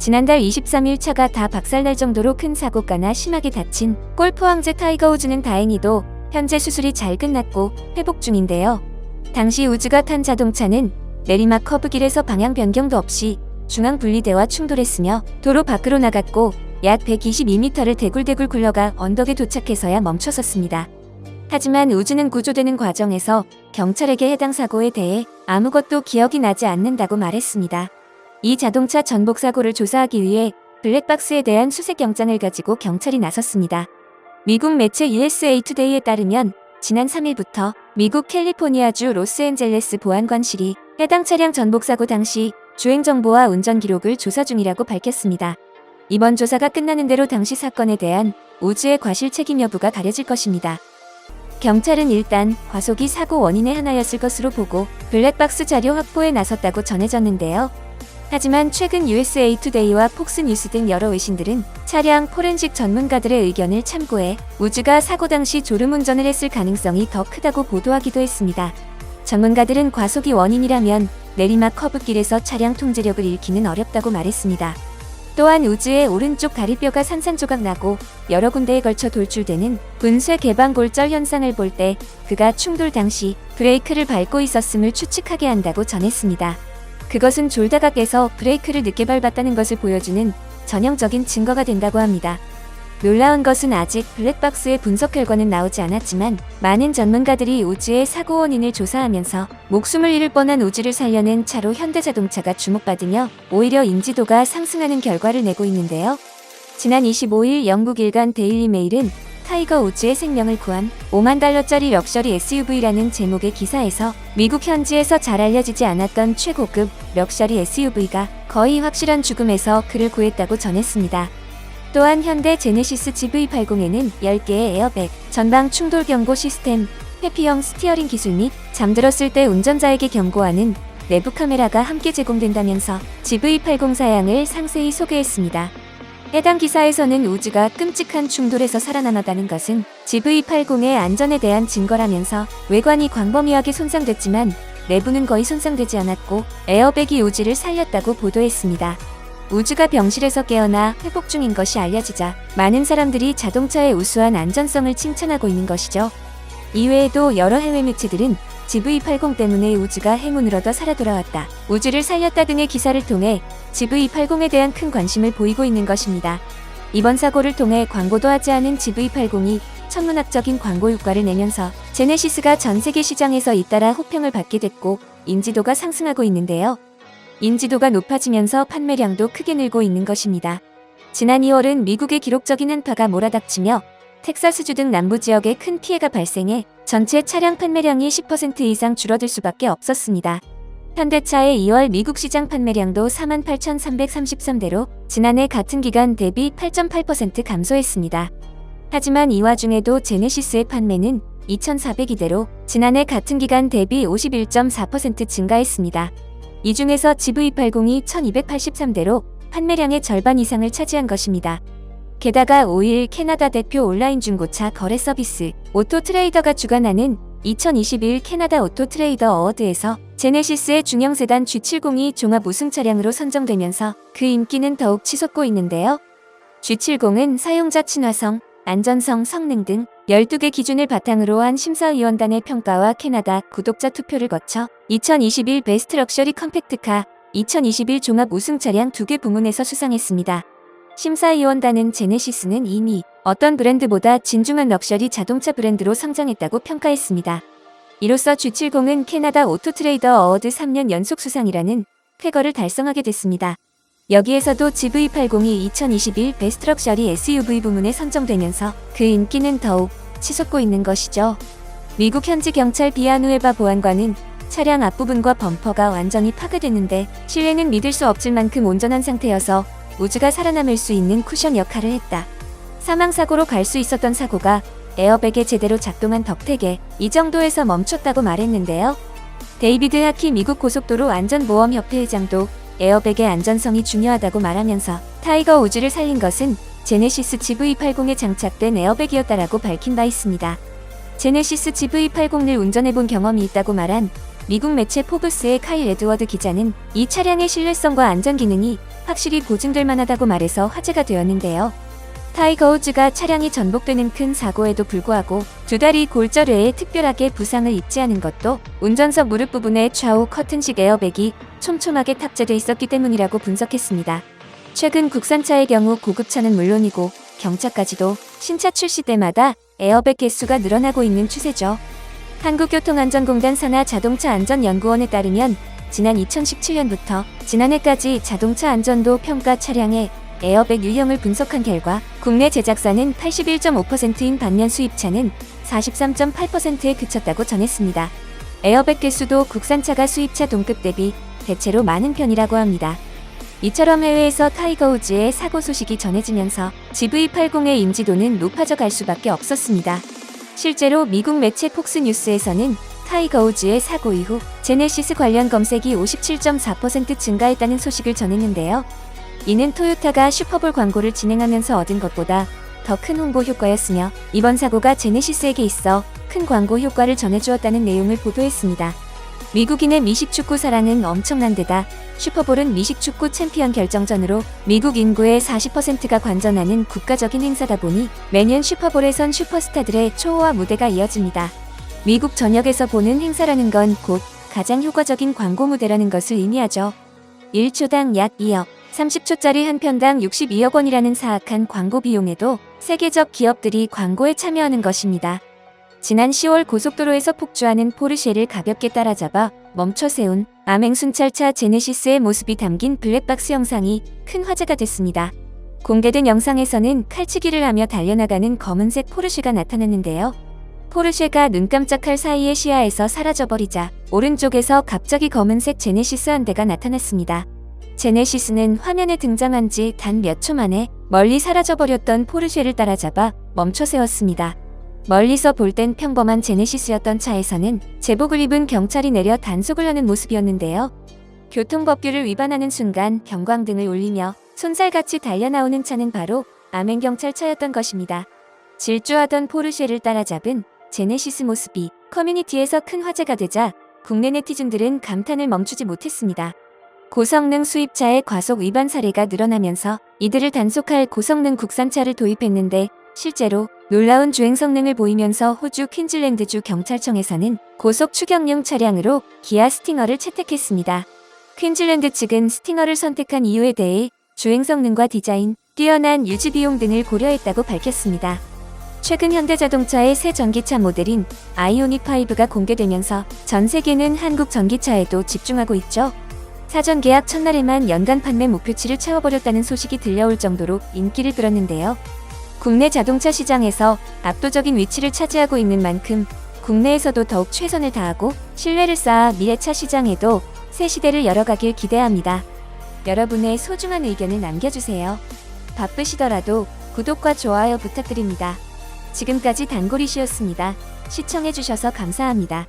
지난달 23일 차가 다 박살날 정도로 큰 사고가나 심하게 다친 골프 황제 타이거 우즈는 다행히도 현재 수술이 잘 끝났고 회복 중인데요. 당시 우즈가 탄 자동차는 내리막 커브길에서 방향 변경도 없이 중앙 분리대와 충돌했으며 도로 밖으로 나갔고 약 122m를 대굴대굴 굴러가 언덕에 도착해서야 멈춰섰습니다. 하지만 우즈는 구조되는 과정에서 경찰에게 해당 사고에 대해 아무것도 기억이 나지 않는다고 말했습니다. 이 자동차 전복 사고를 조사하기 위해 블랙박스에 대한 수색 영장을 가지고 경찰이 나섰습니다. 미국 매체 USA 투데이에 따르면 지난 3일부터 미국 캘리포니아주 로스앤젤레스 보안관실이 해당 차량 전복 사고 당시 주행 정보와 운전 기록을 조사 중이라고 밝혔습니다. 이번 조사가 끝나는 대로 당시 사건에 대한 우즈의 과실 책임 여부가 가려질 것입니다. 경찰은 일단 과속이 사고 원인의 하나였을 것으로 보고 블랙박스 자료 확보에 나섰다고 전해졌는데요. 하지만 최근 USA 투데이와 폭스뉴스 등 여러 외신들은 차량 포렌식 전문가들의 의견을 참고해 우즈가 사고 당시 졸음운전을 했을 가능성이 더 크다고 보도하기도 했습니다. 전문가들은 과속이 원인이라면 내리막 커브길에서 차량 통제력을 잃기는 어렵다고 말했습니다. 또한 우즈의 오른쪽 다리뼈가 산산조각 나고 여러 군데에 걸쳐 돌출되는 분쇄 개방골절 현상을 볼 때 그가 충돌 당시 브레이크를 밟고 있었음을 추측하게 한다고 전했습니다. 그것은 졸다가 깨서 브레이크를 늦게 밟았다는 것을 보여주는 전형적인 증거가 된다고 합니다. 놀라운 것은 아직 블랙박스의 분석 결과는 나오지 않았지만 많은 전문가들이 우즈의 사고 원인을 조사하면서 목숨을 잃을 뻔한 우즈를 살려낸 차로 현대자동차가 주목받으며 오히려 인지도가 상승하는 결과를 내고 있는데요. 지난 25일 영국 일간 데일리 메일은 타이거 우즈의 생명을 구한 5만 달러짜리 럭셔리 SUV라는 제목의 기사에서 미국 현지에서 잘 알려지지 않았던 최고급 럭셔리 SUV가 거의 확실한 죽음에서 그를 구했다고 전했습니다. 또한 현대 제네시스 GV80에는 10개의 에어백, 전방 충돌 경고 시스템, 회피형 스티어링 기술 및 잠들었을 때 운전자에게 경고하는 내부 카메라가 함께 제공된다면서 GV80 사양을 상세히 소개했습니다. 해당 기사에서는 우즈가 끔찍한 충돌에서 살아남았다는 것은 GV80의 안전에 대한 증거라면서 외관이 광범위하게 손상됐지만 내부는 거의 손상되지 않았고 에어백이 우즈를 살렸다고 보도했습니다. 우즈가 병실에서 깨어나 회복 중인 것이 알려지자 많은 사람들이 자동차의 우수한 안전성을 칭찬하고 있는 것이죠. 이외에도 여러 해외 매체들은 GV80 때문에 우즈가 행운을 얻어 살아 돌아왔다, 우즈를 살렸다 등의 기사를 통해 GV80에 대한 큰 관심을 보이고 있는 것입니다. 이번 사고를 통해 광고도 하지 않은 GV80이 천문학적인 광고 효과를 내면서 제네시스가 전 세계 시장에서 잇따라 호평을 받게 됐고 인지도가 상승하고 있는데요. 인지도가 높아지면서 판매량도 크게 늘고 있는 것입니다. 지난 2월은 미국의 기록적인 한파가 몰아닥치며 텍사스주 등 남부 지역에 큰 피해가 발생해 전체 차량 판매량이 10% 이상 줄어들 수밖에 없었습니다. 현대차의 2월 미국 시장 판매량도 48,333대로 지난해 같은 기간 대비 8.8% 감소했습니다. 하지만 이 와중에도 제네시스의 판매는 2,402대로 지난해 같은 기간 대비 51.4% 증가했습니다. 이 중에서 GV80이 1283대로 판매량의 절반 이상을 차지한 것입니다. 게다가 5일 캐나다 대표 온라인 중고차 거래 서비스 오토트레이더가 주관하는 2021 캐나다 오토트레이더 어워드에서 제네시스의 중형 세단 G70이 종합 우승 차량으로 선정되면서 그 인기는 더욱 치솟고 있는데요. G70은 사용자 친화성, 안전성, 성능 등 12개 기준을 바탕으로 한 심사위원단의 평가와 캐나다 구독자 투표를 거쳐 2021 베스트 럭셔리 컴팩트카, 2021 종합 우승 차량 2개 부문에서 수상했습니다. 심사위원단은 제네시스는 이미 어떤 브랜드보다 진중한 럭셔리 자동차 브랜드로 성장했다고 평가했습니다. 이로써 G70은 캐나다 오토트레이더 어워드 3년 연속 수상이라는 쾌거를 달성하게 됐습니다. 여기에서도 GV80이 2021 베스트 럭셔리 SUV 부문에 선정되면서 그 인기는 더욱 치솟고 있는 것이죠. 미국 현지 경찰 비아누에바 보안관은 차량 앞부분과 범퍼가 완전히 파괴됐는데 실내는 믿을 수 없을 만큼 온전한 상태여서 우즈가 살아남을 수 있는 쿠션 역할을 했다. 사망사고로 갈 수 있었던 사고가 에어백에 제대로 작동한 덕택에 이 정도에서 멈췄다고 말했는데요. 데이비드 하키 미국 고속도로 안전보험협회 회장도 에어백의 안전성이 중요하다고 말하면서 타이거 우즈를 살린 것은 제네시스 GV80에 장착된 에어백이었다라고 밝힌 바 있습니다. 제네시스 GV80을 운전해본 경험이 있다고 말한 미국 매체 포브스의 카일 에드워드 기자는 이 차량의 신뢰성과 안전 기능이 확실히 보증될 만하다고 말해서 화제가 되었는데요. 타이거 우즈가 차량이 전복되는 큰 사고에도 불구하고 두 다리 골절외에 특별하게 부상을 입지 않은 것도 운전석 무릎 부분에 좌우 커튼식 에어백이 촘촘하게 탑재돼 있었기 때문이라고 분석했습니다. 최근 국산차의 경우 고급차는 물론이고 경차까지도 신차 출시 때마다 에어백 개수가 늘어나고 있는 추세죠. 한국교통안전공단 산하자동차안전연구원에 따르면 지난 2017년부터 지난해까지 자동차 안전도 평가 차량의 에어백 유형을 분석한 결과 국내 제작사는 81.5%인 반면 수입차는 43.8%에 그쳤다고 전했습니다. 에어백 개수도 국산차가 수입차 동급 대비 대체로 많은 편이라고 합니다. 이처럼 해외에서 타이거 우즈의 사고 소식이 전해지면서 GV80의 인지도는 높아져 갈 수밖에 없었습니다. 실제로 미국 매체 폭스뉴스에서는 타이거 우즈의 사고 이후 제네시스 관련 검색이 57.4% 증가했다는 소식을 전했는데요. 이는 토요타가 슈퍼볼 광고를 진행하면서 얻은 것보다 더 큰 홍보 효과였으며 이번 사고가 제네시스에게 있어 큰 광고 효과를 전해주었다는 내용을 보도했습니다. 미국인의 미식축구 사랑은 엄청난 데다 슈퍼볼은 미식축구 챔피언 결정전으로 미국 인구의 40%가 관전하는 국가적인 행사다 보니 매년 슈퍼볼에선 슈퍼스타들의 초호화 무대가 이어집니다. 미국 전역에서 보는 행사라는 건 곧 가장 효과적인 광고 무대라는 것을 의미하죠. 1초당 약 2억, 30초짜리 한 편당 62억 원이라는 사악한 광고 비용에도 세계적 기업들이 광고에 참여하는 것입니다. 지난 10월 고속도로에서 폭주하는 포르쉐를 가볍게 따라잡아 멈춰 세운 암행순찰차 제네시스의 모습이 담긴 블랙박스 영상이 큰 화제가 됐습니다. 공개된 영상에서는 칼치기를 하며 달려나가는 검은색 포르쉐가 나타났는데요. 포르쉐가 눈 깜짝할 사이에 시야에서 사라져버리자 오른쪽에서 갑자기 검은색 제네시스 한 대가 나타났습니다. 제네시스는 화면에 등장한 지 단 몇 초 만에 멀리 사라져버렸던 포르쉐를 따라잡아 멈춰 세웠습니다. 멀리서 볼 땐 평범한 제네시스였던 차에서는 제복을 입은 경찰이 내려 단속을 하는 모습이었는데요. 교통법규를 위반하는 순간 경광등을 울리며 손살같이 달려나오는 차는 바로 암행경찰차였던 것입니다. 질주하던 포르쉐를 따라잡은 제네시스 모습이 커뮤니티에서 큰 화제가 되자 국내 네티즌들은 감탄을 멈추지 못했습니다. 고성능 수입차의 과속 위반 사례가 늘어나면서 이들을 단속할 고성능 국산차를 도입했는데 실제로 놀라운 주행 성능을 보이면서 호주 퀸즐랜드주 경찰청에서는 고속 추격용 차량으로 기아 스팅어를 채택했습니다. 퀸즐랜드 측은 스팅어를 선택한 이유에 대해 주행 성능과 디자인, 뛰어난 유지 비용 등을 고려했다고 밝혔습니다. 최근 현대자동차의 새 전기차 모델인 아이오닉5가 공개되면서 전 세계는 한국 전기차에도 집중하고 있죠. 사전 계약 첫날에만 연간 판매 목표치를 채워버렸다는 소식이 들려올 정도로 인기를 끌었는데요. 국내 자동차 시장에서 압도적인 위치를 차지하고 있는 만큼 국내에서도 더욱 최선을 다하고 신뢰를 쌓아 미래차 시장에도 새 시대를 열어가길 기대합니다. 여러분의 소중한 의견을 남겨주세요. 바쁘시더라도 구독과 좋아요 부탁드립니다. 지금까지 단골이시였습니다. 시청해주셔서 감사합니다.